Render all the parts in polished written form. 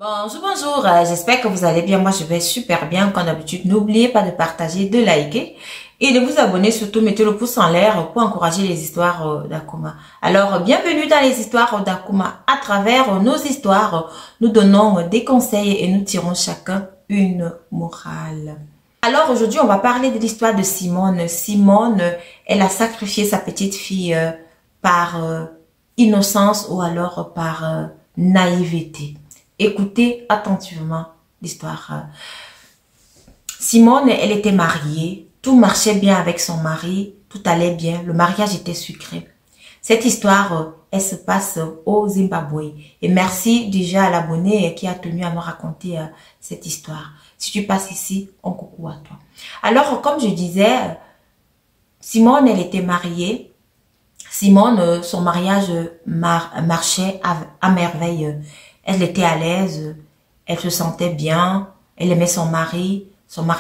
Bonjour, bonjour, j'espère que vous allez bien. Moi, je vais super bien. Comme d'habitude, n'oubliez pas de partager, de liker et de vous abonner. Surtout, mettez le pouce en l'air pour encourager les histoires d'Akuma. Alors, bienvenue dans les histoires d'Akuma. À travers nos histoires, nous donnons des conseils et nous tirons chacun une morale. Alors, aujourd'hui, on va parler de l'histoire de Simone. Simone, elle a sacrifié sa petite fille par innocence ou alors par naïveté. Écoutez attentivement l'histoire. Simone, elle était mariée. Tout marchait bien avec son mari. Tout allait bien. Le mariage était sucré. Cette histoire, elle se passe au Zimbabwe. Et merci déjà à l'abonné qui a tenu à me raconter cette histoire. Si tu passes ici, on coucou à toi. Alors, comme je disais, Simone, elle était mariée. Simone, son mariage marchait à merveille. Elle était à l'aise, elle se sentait bien, elle aimait son mari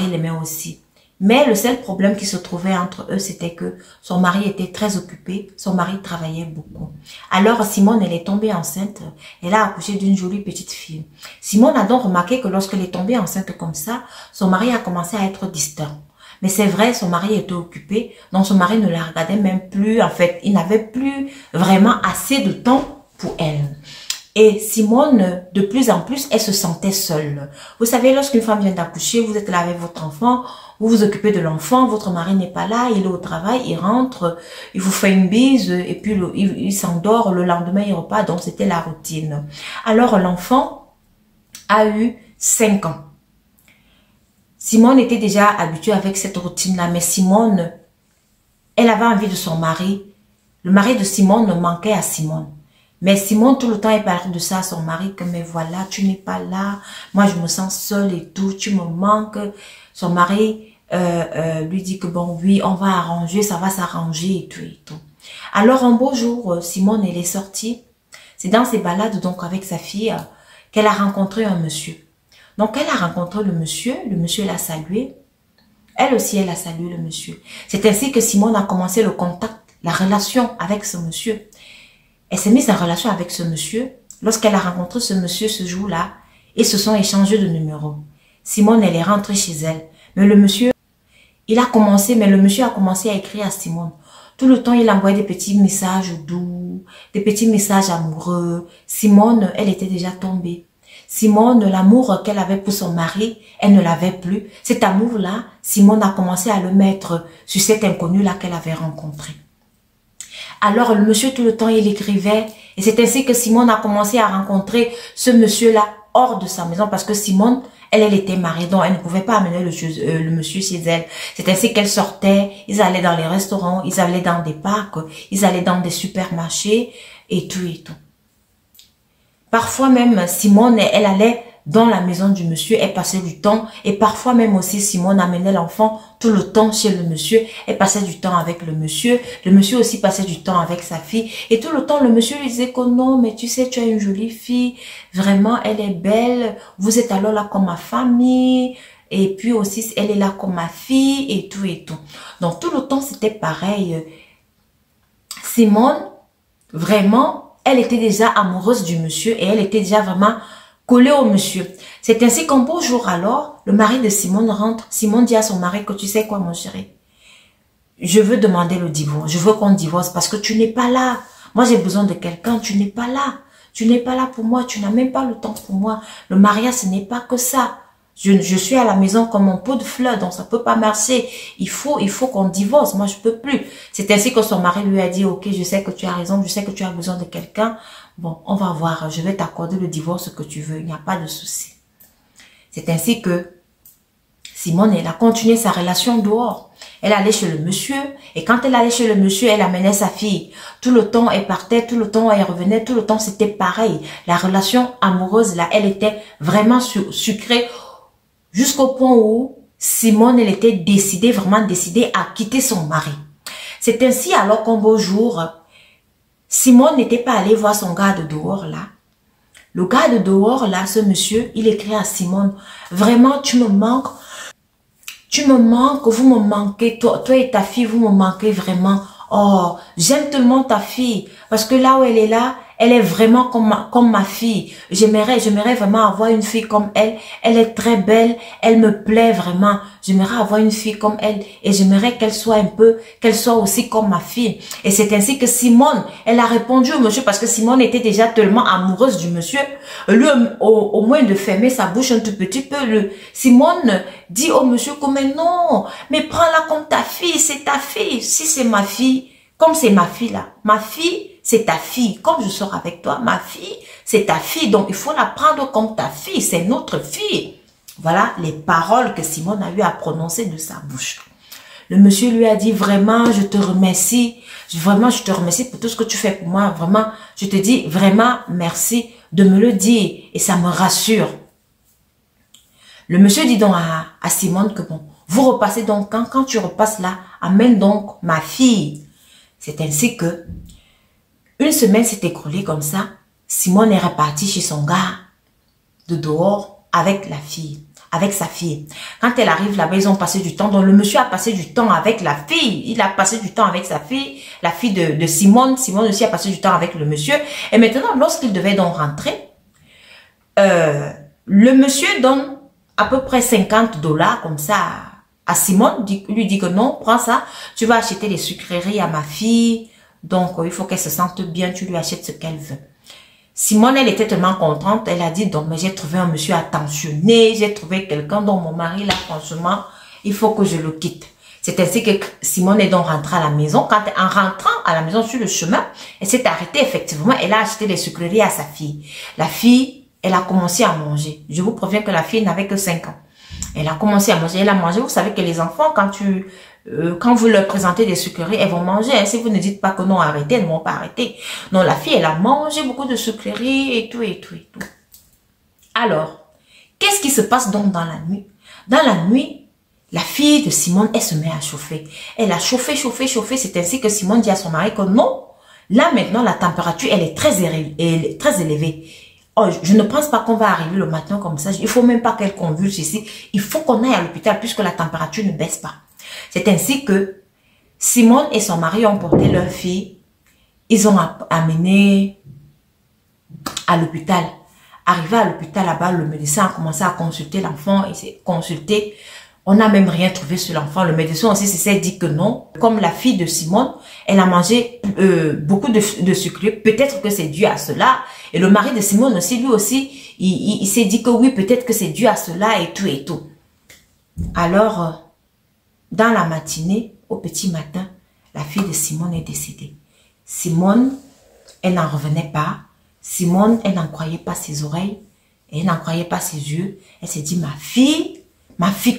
l'aimait aussi. Mais le seul problème qui se trouvait entre eux, c'était que son mari était très occupé, son mari travaillait beaucoup. Alors Simone, elle est tombée enceinte, elle a accouché d'une jolie petite fille. Simone a donc remarqué que lorsqu'elle est tombée enceinte comme ça, son mari a commencé à être distant. Mais c'est vrai, son mari était occupé, donc son mari ne la regardait même plus, en fait, il n'avait plus vraiment assez de temps pour elle. Et Simone, de plus en plus, elle se sentait seule. Vous savez, lorsqu'une femme vient d'accoucher, vous êtes là avec votre enfant, vous vous occupez de l'enfant, votre mari n'est pas là, il est au travail, il rentre, il vous fait une bise, et puis il s'endort, le lendemain il repart, donc c'était la routine. Alors l'enfant a eu 5 ans. Simone était déjà habituée avec cette routine-là, mais Simone, elle avait envie de son mari. Le mari de Simone manquait à Simone. Mais Simone, tout le temps, elle parlait de ça à son mari, que mais voilà, tu n'es pas là, moi je me sens seule et tout, tu me manques. Son mari lui dit que bon, oui, on va arranger, ça va s'arranger et tout et tout. Alors un beau jour, Simone, elle est sortie. C'est dans ses balades donc avec sa fille qu'elle a rencontré un monsieur. Donc elle a rencontré le monsieur l'a salué. Elle aussi, elle a salué le monsieur. C'est ainsi que Simone a commencé le contact, la relation avec ce monsieur. Elle s'est mise en relation avec ce monsieur. Lorsqu'elle a rencontré ce monsieur ce jour-là, ils se sont échangés de numéros. Simone, elle est rentrée chez elle. Mais le monsieur, le monsieur a commencé à écrire à Simone. Tout le temps, il envoyait des petits messages doux, des petits messages amoureux. Simone, elle était déjà tombée. Simone, l'amour qu'elle avait pour son mari, elle ne l'avait plus. Cet amour-là, Simone a commencé à le mettre sur cet inconnu-là qu'elle avait rencontré. Alors le monsieur tout le temps il écrivait et c'est ainsi que Simone a commencé à rencontrer ce monsieur-là hors de sa maison parce que Simone, elle était mariée donc elle ne pouvait pas amener le monsieur chez elle. C'est ainsi qu'elle sortait, ils allaient dans les restaurants, ils allaient dans des parcs, ils allaient dans des supermarchés et tout et tout. Parfois même Simone, elle allait dans la maison du monsieur, elle passait du temps et parfois même aussi Simone amenait l'enfant tout le temps chez le monsieur, elle passait du temps avec le monsieur aussi passait du temps avec sa fille et tout le temps le monsieur lui disait que non mais tu sais tu as une jolie fille, vraiment elle est belle, vous êtes alors là comme ma famille et puis aussi elle est là comme ma fille et tout et tout. Donc tout le temps c'était pareil. Simone, vraiment, elle était déjà amoureuse du monsieur et elle était déjà vraiment collé au monsieur. C'est ainsi qu'un beau jour alors, le mari de Simone rentre. Simone dit à son mari que tu sais quoi mon chéri, je veux demander le divorce, je veux qu'on divorce parce que tu n'es pas là. Moi j'ai besoin de quelqu'un, tu n'es pas là. Tu n'es pas là pour moi, tu n'as même pas le temps pour moi. Le mariage ce n'est pas que ça. Je suis à la maison comme un pot de fleurs, donc ça peut pas marcher. Il faut qu'on divorce, moi je peux plus. C'est ainsi que son mari lui a dit, ok, je sais que tu as raison, je sais que tu as besoin de quelqu'un. Bon, on va voir, je vais t'accorder le divorce que tu veux, il n'y a pas de souci. C'est ainsi que Simone, elle a continué sa relation dehors. Elle allait chez le monsieur, et quand elle allait chez le monsieur, elle amenait sa fille. Tout le temps, elle partait, tout le temps, elle revenait, tout le temps, c'était pareil. La relation amoureuse, là, elle était vraiment sucrée, jusqu'au point où Simone, elle était décidée, vraiment décidée à quitter son mari. C'est ainsi alors qu'un beau jour, Simone n'était pas allée voir son gars de dehors là. Le gars de dehors là, ce monsieur, il écrit à Simone, vraiment tu me manques, vous me manquez, toi et ta fille, vous me manquez vraiment. Oh, j'aime tellement ta fille, parce que là où elle est là, Elle est vraiment comme ma fille. J'aimerais vraiment avoir une fille comme elle. Elle est très belle. Elle me plaît vraiment. J'aimerais avoir une fille comme elle. Et j'aimerais qu'elle soit aussi comme ma fille. Et c'est ainsi que Simone, elle a répondu au monsieur parce que Simone était déjà tellement amoureuse du monsieur. Lui, au moins de fermer sa bouche un tout petit peu, Simone dit au monsieur que mais non, mais prends-la comme ta fille, c'est ta fille. Si c'est ma fille, comme c'est ma fille là, ma fille, c'est ta fille. Comme je sors avec toi, ma fille, c'est ta fille. Donc, il faut la prendre comme ta fille. C'est notre fille. Voilà les paroles que Simone a eu à prononcer de sa bouche. Le monsieur lui a dit, vraiment, je te remercie. Vraiment, je te remercie pour tout ce que tu fais pour moi. Vraiment, je te dis vraiment merci de me le dire. Et ça me rassure. Le monsieur dit donc à Simone que bon, vous repassez donc, quand tu repasses là, amène donc ma fille. C'est ainsi que une semaine s'est écoulée comme ça. Simone est repartie chez son gars de dehors avec la fille, avec sa fille. Quand elle arrive là-bas, ils ont passé du temps. Donc le monsieur a passé du temps avec la fille. Il a passé du temps avec sa fille, la fille de Simone. Simone aussi a passé du temps avec le monsieur. Et maintenant, lorsqu'il devait donc rentrer, le monsieur donne à peu près $50 comme ça à Simone. Lui dit que non, prends ça. Tu vas acheter les sucreries à ma fille. Donc, il faut qu'elle se sente bien, tu lui achètes ce qu'elle veut. Simone, elle était tellement contente, elle a dit, donc, mais j'ai trouvé un monsieur attentionné, j'ai trouvé quelqu'un dont mon mari, là, franchement, il faut que je le quitte. C'est ainsi que Simone est donc rentrée à la maison. En rentrant à la maison sur le chemin, elle s'est arrêtée, effectivement, elle a acheté les sucreries à sa fille. La fille, elle a commencé à manger. Je vous préviens que la fille n'avait que 5 ans. Elle a commencé à manger, elle a mangé. Vous savez que les enfants, quand vous leur présentez des sucreries, elles vont manger. Hein. Si vous ne dites pas que non, arrêtez, elles ne vont pas arrêter. Non, la fille, elle a mangé beaucoup de sucreries et tout, et tout, et tout. Alors, qu'est-ce qui se passe donc dans la nuit? Dans la nuit, la fille de Simone, elle se met à chauffer. Elle a chauffé, chauffé, chauffé. C'est ainsi que Simone dit à son mari que non, là maintenant, la température, elle est très élevée. Oh, je ne pense pas qu'on va arriver le matin comme ça. Il faut même pas qu'elle convulse ici. Il faut qu'on aille à l'hôpital puisque la température ne baisse pas. C'est ainsi que Simone et son mari ont porté leur fille. Ils ont amené à l'hôpital. Arrivé à l'hôpital là-bas, le médecin a commencé à consulter l'enfant. Il s'est consulté. On n'a même rien trouvé sur l'enfant. Le médecin aussi s'est dit que non. Comme la fille de Simone, elle a mangé beaucoup de sucre. Peut-être que c'est dû à cela. Et le mari de Simone aussi, lui aussi, il s'est dit que oui, peut-être que c'est dû à cela et tout et tout. Alors, dans la matinée, au petit matin, la fille de Simone est décédée. Simone, elle n'en revenait pas. Simone, elle n'en croyait pas ses oreilles. Elle n'en croyait pas ses yeux. Elle s'est dit, ma fille,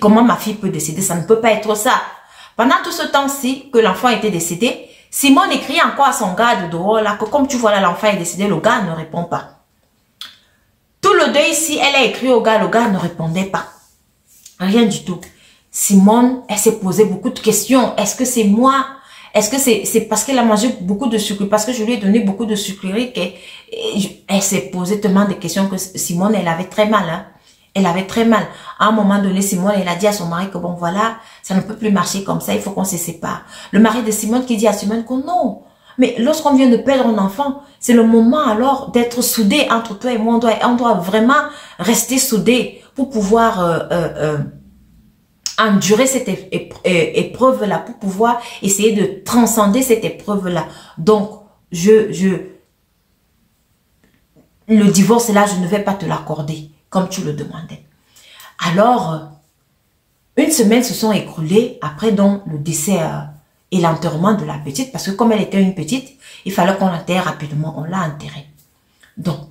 comment ma fille peut décéder? Ça ne peut pas être ça. Pendant tout ce temps-ci que l'enfant était décédé, Simone écrit encore à son gars de dehors là que comme tu vois là, l'enfant est décédé, le gars ne répond pas. Tout le deuil ici, elle a écrit au gars, le gars ne répondait pas. Rien du tout. Simone, elle s'est posé beaucoup de questions. Est-ce que c'est moi? Est-ce que c'est parce qu'elle a mangé beaucoup de sucre? Parce que je lui ai donné beaucoup de sucreries qu'elle s'est posé tellement de questions que Simone, elle avait très mal. Hein? Elle avait très mal. À un moment donné, Simone, elle a dit à son mari que bon, voilà, ça ne peut plus marcher comme ça, il faut qu'on se sépare. Le mari de Simone qui dit à Simone que non. Mais lorsqu'on vient de perdre un enfant, c'est le moment alors d'être soudé entre toi et moi. On doit vraiment rester soudé pour pouvoir endurer cette épreuve-là, pour pouvoir essayer de transcender cette épreuve-là. Donc, le divorce là, je ne vais pas te l'accorder comme tu le demandais. Alors, une semaine se sont écoulées après donc le décès et l'enterrement de la petite, parce que comme elle était une petite, il fallait qu'on l'enterre rapidement, on l'a enterrée. Donc,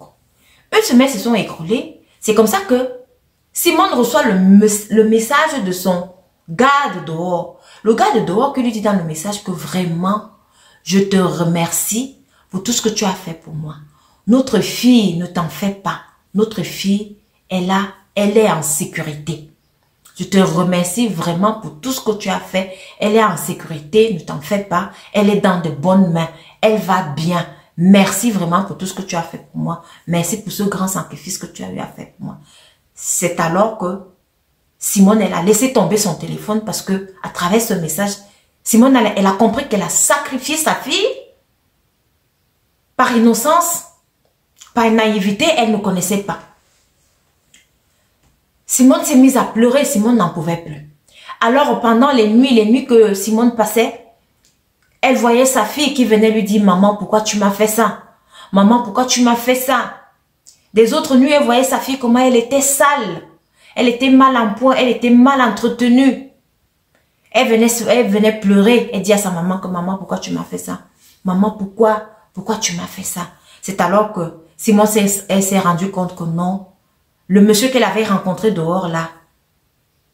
une semaine se sont écoulées, c'est comme ça que Simone reçoit le message de son gars de dehors. Le gars de dehors qui lui dit dans le message que vraiment, je te remercie pour tout ce que tu as fait pour moi. Notre fille, ne t'en fais pas. Notre fille, elle est en sécurité. Je te remercie vraiment pour tout ce que tu as fait. Elle est en sécurité, ne t'en fais pas. Elle est dans de bonnes mains. Elle va bien. Merci vraiment pour tout ce que tu as fait pour moi. Merci pour ce grand sacrifice que tu as eu à faire pour moi. C'est alors que Simone, elle a laissé tomber son téléphone parce que à travers ce message, Simone, elle a compris qu'elle a sacrifié sa fille par innocence. Par naïveté, elle ne connaissait pas. Simone s'est mise à pleurer, Simone n'en pouvait plus. Alors, pendant les nuits que Simone passait, elle voyait sa fille qui venait lui dire, maman, pourquoi tu m'as fait ça? Maman, pourquoi tu m'as fait ça? Des autres nuits, elle voyait sa fille, comment elle était sale. Elle était mal en point, elle était mal entretenue. Elle venait pleurer. Elle dit à sa maman que, maman, pourquoi tu m'as fait ça? Maman, pourquoi tu m'as fait ça? C'est alors que Simone s'est rendu compte que non. Le monsieur qu'elle avait rencontré dehors là,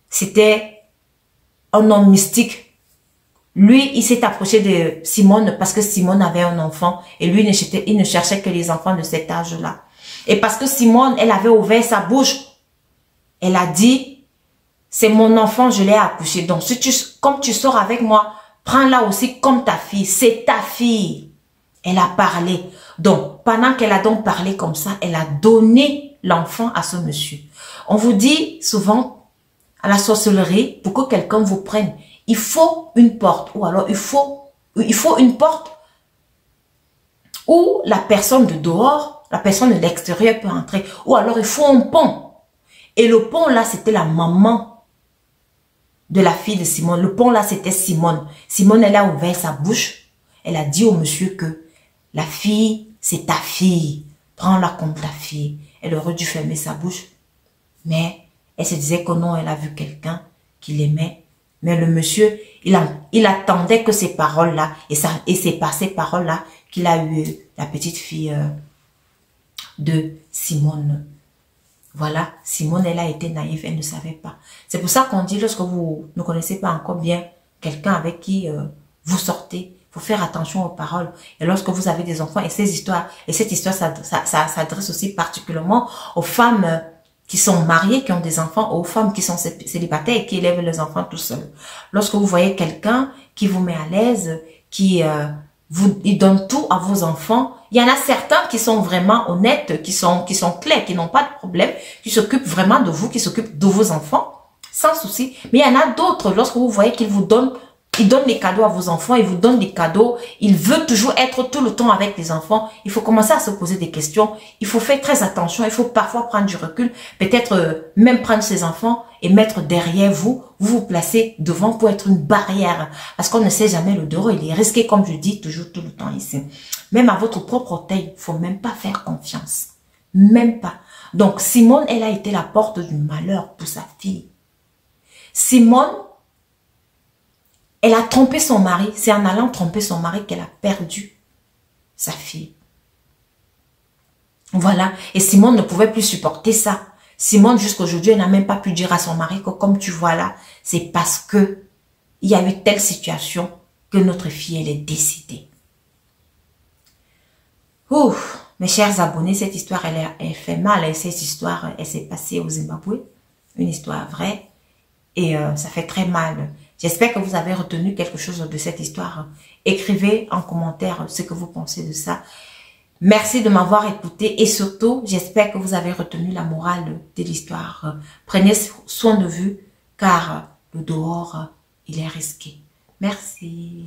c'était un homme mystique. Lui, il s'est approché de Simone parce que Simone avait un enfant et lui, il ne cherchait que les enfants de cet âge-là. Et parce que Simone, elle avait ouvert sa bouche, elle a dit, c'est mon enfant, je l'ai accouché. Donc, comme tu sors avec moi, prends-la aussi comme ta fille. C'est ta fille. Elle a parlé. Donc, pendant qu'elle a donc parlé comme ça, elle a donné l'enfant à ce monsieur. On vous dit souvent, à la sorcellerie, pour que quelqu'un vous prenne, il faut une porte. Ou alors, il faut une porte où la personne de dehors, la personne de l'extérieur peut entrer. Ou alors, il faut un pont. Et le pont, là, c'était la maman de la fille de Simone. Le pont, là, c'était Simone. Simone, elle a ouvert sa bouche. Elle a dit au monsieur que la fille, c'est ta fille. Prends-la comme ta fille. Elle aurait dû fermer sa bouche. Mais elle se disait que non, elle a vu quelqu'un qui l'aimait. Mais le monsieur, il attendait que ces paroles-là, et c'est par ces paroles-là qu'il a eu la petite fille de Simone. Voilà, Simone, elle a été naïve, elle ne savait pas. C'est pour ça qu'on dit, lorsque vous ne connaissez pas encore bien quelqu'un avec qui vous sortez, il faut faire attention aux paroles. Et lorsque vous avez des enfants, et cette histoire, ça s'adresse aussi particulièrement aux femmes qui sont mariées, qui ont des enfants, aux femmes qui sont célibataires et qui élèvent les enfants tout seuls. Lorsque vous voyez quelqu'un qui vous met à l'aise, il donne tout à vos enfants. Il y en a certains qui sont vraiment honnêtes, qui sont clairs, qui n'ont pas de problème, qui s'occupent vraiment de vous, qui s'occupent de vos enfants, sans souci. Mais il y en a d'autres, lorsque vous voyez qu'ils vous donnent, il donne des cadeaux à vos enfants, il vous donne des cadeaux, il veut toujours être tout le temps avec les enfants. Il faut commencer à se poser des questions. Il faut faire très attention, il faut parfois prendre du recul, peut-être même prendre ses enfants et mettre derrière vous, vous placez devant pour être une barrière. Parce qu'on ne sait jamais, le dehors, il est risqué, comme je dis toujours tout le temps ici. Même à votre propre taille, il faut même pas faire confiance. Même pas. Donc, Simone, elle a été la porte du malheur pour sa fille. Simone, elle a trompé son mari. C'est en allant tromper son mari qu'elle a perdu sa fille. Voilà. Et Simone ne pouvait plus supporter ça. Simone, jusqu'aujourd'hui, elle n'a même pas pu dire à son mari que comme tu vois là, c'est parce que il y a eu telle situation que notre fille, elle est décédée. Ouf, mes chers abonnés, cette histoire, elle fait mal. Et cette histoire, elle s'est passée au Zimbabwe. Une histoire vraie. Et ça fait très mal. J'espère que vous avez retenu quelque chose de cette histoire. Écrivez en commentaire ce que vous pensez de ça. Merci de m'avoir écouté et surtout, j'espère que vous avez retenu la morale de l'histoire. Prenez soin de vous car le dehors, il est risqué. Merci.